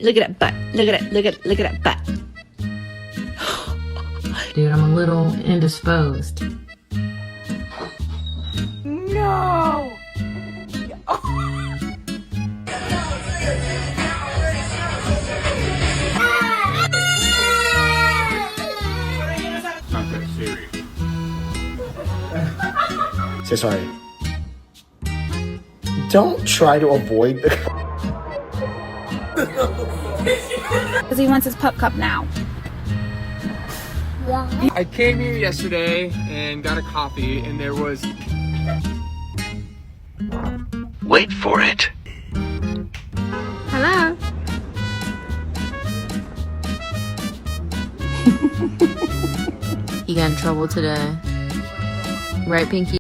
Look at that butt. Look at that. Look at that butt. Dude, I'm a little indisposed. No! Not that serious. Say sorry. Don't try to avoid the. Because he wants his pup cup now. I came here yesterday and got a coffee, and there was. Wait for it. Hello? He got in trouble today. Right, Pinky?